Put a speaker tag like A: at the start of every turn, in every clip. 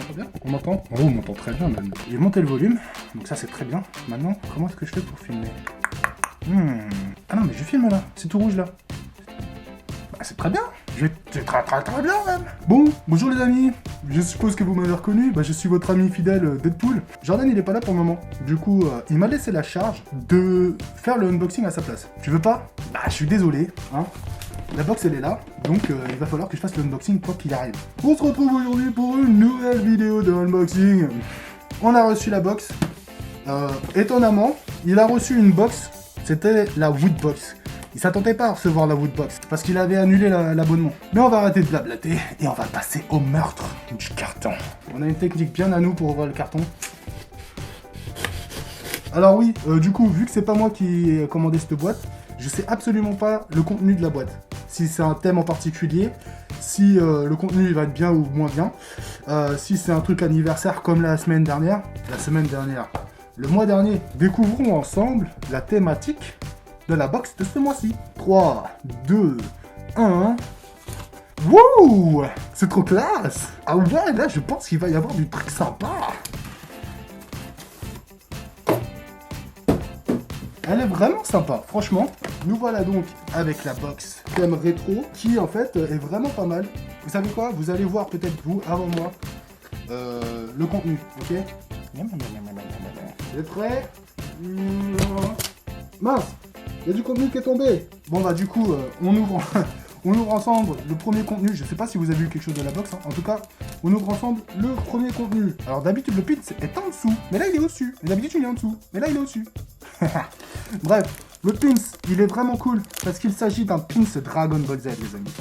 A: m'entend bien? On m'entend? Oh, on m'entend très bien même. J'ai monté le volume, donc ça c'est très bien. Maintenant, comment est-ce que je fais pour filmer? Ah non, mais je filme là, c'est tout rouge là. Bah c'est très bien, c'est très bien même. Bon, bonjour les amis, je suppose que vous m'avez reconnu, bah je suis votre ami fidèle Deadpool. Jordan il est pas là pour le moment, du coup il m'a laissé la charge de faire le unboxing à sa place. Tu veux pas? Bah je suis désolé, hein. La box elle est là, donc il va falloir que je fasse le unboxing quoi qu'il arrive. On se retrouve aujourd'hui pour une nouvelle vidéo de unboxing. On a reçu la box. Étonnamment, il a reçu une box, c'était la Woodbox. Il s'attendait pas à recevoir la Woodbox, parce qu'il avait annulé l'abonnement. Mais on va arrêter de blablater, et on va passer au meurtre du carton. On a une technique bien à nous pour ouvrir le carton. Alors oui, du coup, vu que c'est pas moi qui ai commandé cette boîte, je sais absolument pas le contenu de la boîte. Si c'est un thème en particulier, si le contenu il va être bien ou moins bien, si c'est un truc anniversaire comme la semaine dernière, le mois dernier. Découvrons ensemble la thématique de la box de ce mois-ci. 3, 2, 1... Wouh! C'est trop classe! Ah ouais, là je pense qu'il va y avoir du truc sympa. Elle est vraiment sympa, franchement. Nous voilà donc avec la box thème rétro, qui en fait est vraiment pas mal. Vous savez quoi? Vous allez voir peut-être vous, avant moi, le contenu, ok? Vous êtes prêts? Mince! Il y a du contenu qui est tombé! Bon bah du coup, on ouvre... On ouvre ensemble le premier contenu, je sais pas si vous avez vu quelque chose de la box, hein. En tout cas, on ouvre ensemble le premier contenu. Alors d'habitude le pins est en dessous, mais là il est au-dessus. Et d'habitude il est en dessous, mais là il est au-dessus. Bref, le pins, il est vraiment cool, parce qu'il s'agit d'un pins Dragon Ball Z, les amis.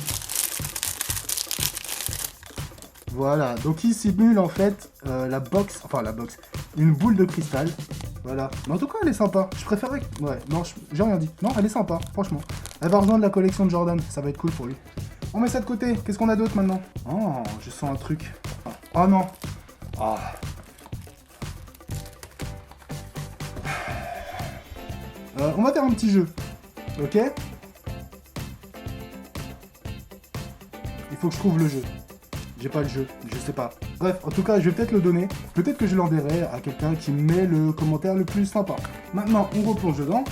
A: Voilà, donc il simule en fait la box, une boule de cristal. Voilà, mais en tout cas elle est sympa, je préférais... Ouais, non, j'ai rien dit. Non, elle est sympa, franchement. Elle va rejoindre la collection de Jordan, ça va être cool pour lui. On met ça de côté, qu'est-ce qu'on a d'autre maintenant? Oh, je sens un truc. Oh non. Oh. On va faire un petit jeu, ok? Il faut que je trouve le jeu. J'ai pas le jeu, je sais pas. Bref, en tout cas, je vais peut-être le donner. Peut-être que je l'enverrai à quelqu'un qui met le commentaire le plus sympa. Maintenant, on replonge dedans.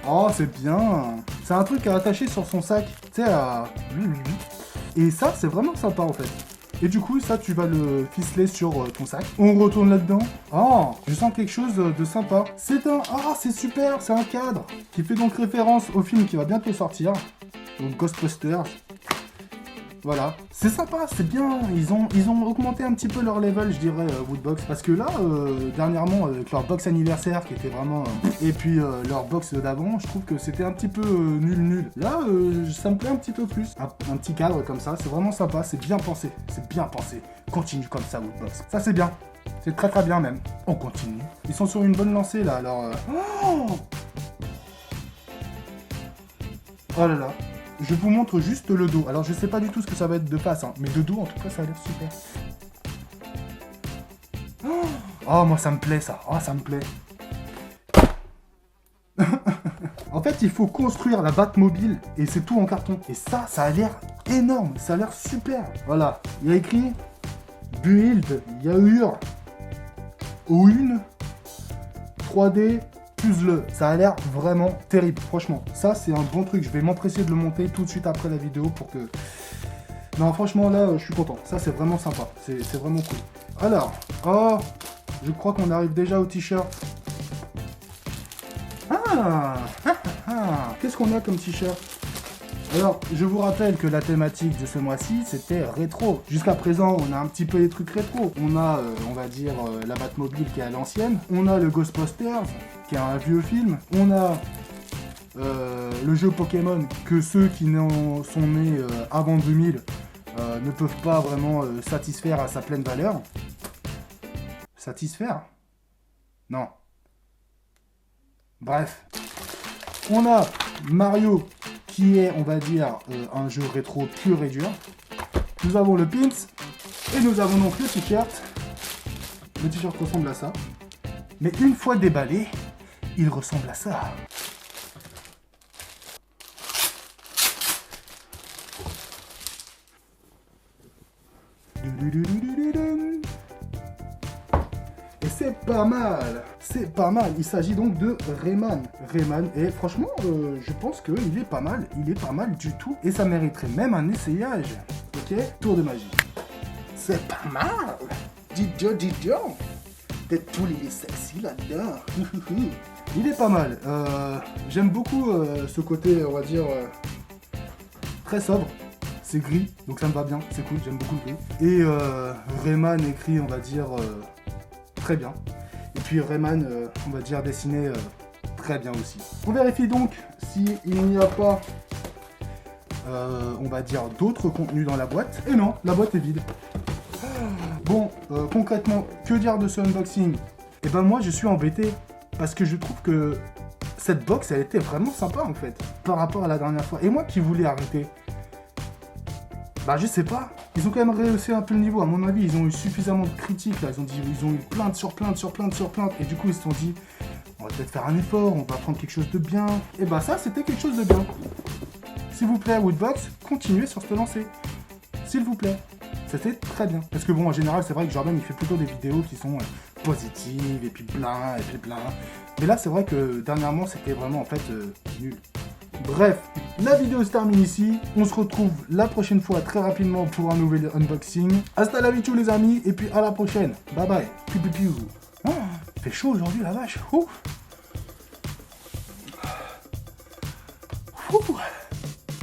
A: Oh, c'est bien. C'est un truc à attacher sur son sac. Tu sais, à... Et ça, c'est vraiment sympa, en fait. Et du coup, ça, tu vas le ficeler sur ton sac. On retourne là-dedans. Oh, je sens quelque chose de sympa. C'est un... Ah, c'est super, c'est un cadre qui fait donc référence au film qui va bientôt sortir. Donc, Ghostbusters. Voilà, c'est sympa, c'est bien, ils ont augmenté un petit peu leur level, je dirais, Woodbox, parce que là, dernièrement, avec leur box anniversaire, qui était vraiment... et puis leur box d'avant, je trouve que c'était un petit peu nul. Là, ça me plaît un petit peu plus. Un petit cadre comme ça, c'est vraiment sympa, c'est bien pensé. Continue comme ça, Woodbox. Ça, c'est bien. C'est très très bien, même. On continue. Ils sont sur une bonne lancée, là, alors... Oh là là. Je vous montre juste le dos. Alors je sais pas du tout ce que ça va être de face, hein, mais de dos en tout cas ça a l'air super. Oh moi ça me plaît ça. Oh ça me plaît. En fait il faut construire la Batmobile et c'est tout en carton. Et ça a l'air énorme, ça a l'air super. Voilà, il y a écrit Build Yaur Oun 3D Puzzle, ça a l'air vraiment terrible, franchement. Ça, c'est un bon truc. Je vais m'empresser de le monter tout de suite après la vidéo pour que... Non, franchement, là, je suis content. Ça, c'est vraiment sympa. C'est vraiment cool. Alors, oh, je crois qu'on arrive déjà au t-shirt. Qu'est-ce qu'on a comme t-shirt? Alors, je vous rappelle que la thématique de ce mois-ci, c'était rétro. Jusqu'à présent, on a un petit peu les trucs rétro. On a, on va dire, la Batmobile qui est à l'ancienne. On a le Ghostbusters, qui est un vieux film. On a le jeu Pokémon, que ceux qui sont nés avant 2000 ne peuvent pas vraiment satisfaire à sa pleine valeur. Satisfaire? Non. Bref. On a Mario, qui est, on va dire, un jeu rétro pur et dur. Nous avons le pins, et nous avons donc le t-shirt. Le t-shirt ressemble à ça. Mais une fois déballé, il ressemble à ça. Et c'est pas mal. C'est pas mal. Il s'agit donc de Rayman. Rayman, et franchement, je pense qu'il est pas mal. Il est pas mal du tout. Et ça mériterait même un essayage. Ok, tour de magie. C'est pas mal. Didio. Deadpool, il est sexy là-dedans. Il est pas mal. J'aime beaucoup ce côté, on va dire, très sobre. C'est gris, donc ça me va bien. C'est cool, j'aime beaucoup le gris. Et Rayman écrit, on va dire, très bien. Et puis Rayman, on va dire, dessiné très bien aussi. On vérifie donc s'il n'y a pas, on va dire, d'autres contenus dans la boîte. Et non, la boîte est vide. Bon, concrètement, que dire de ce unboxing? Eh ben moi, je suis embêté, parce que je trouve que cette box, elle était vraiment sympa, en fait, par rapport à la dernière fois. Et moi qui voulais arrêter, bah je sais pas, ils ont quand même rehaussé un peu le niveau. À mon avis, ils ont eu suffisamment de critiques, là. Ils ont eu plainte sur plainte sur plainte sur plainte, et du coup, ils se sont dit, on va peut-être faire un effort, on va prendre quelque chose de bien. Et bah ça, c'était quelque chose de bien. S'il vous plaît, Woodbox, continuez sur cette lancée. S'il vous plaît. C'était très bien. Parce que bon, en général, c'est vrai que Jordan, il fait plutôt des vidéos qui sont positives, et puis plein, et puis plein. Mais là, c'est vrai que dernièrement, c'était vraiment, en fait, nul. Bref, la vidéo se termine ici. On se retrouve la prochaine fois, très rapidement, pour un nouvel unboxing. Hasta la vista, les amis, et puis à la prochaine. Bye bye. Piu, piu, piu. Oh, il fait chaud aujourd'hui, la vache. Ouf.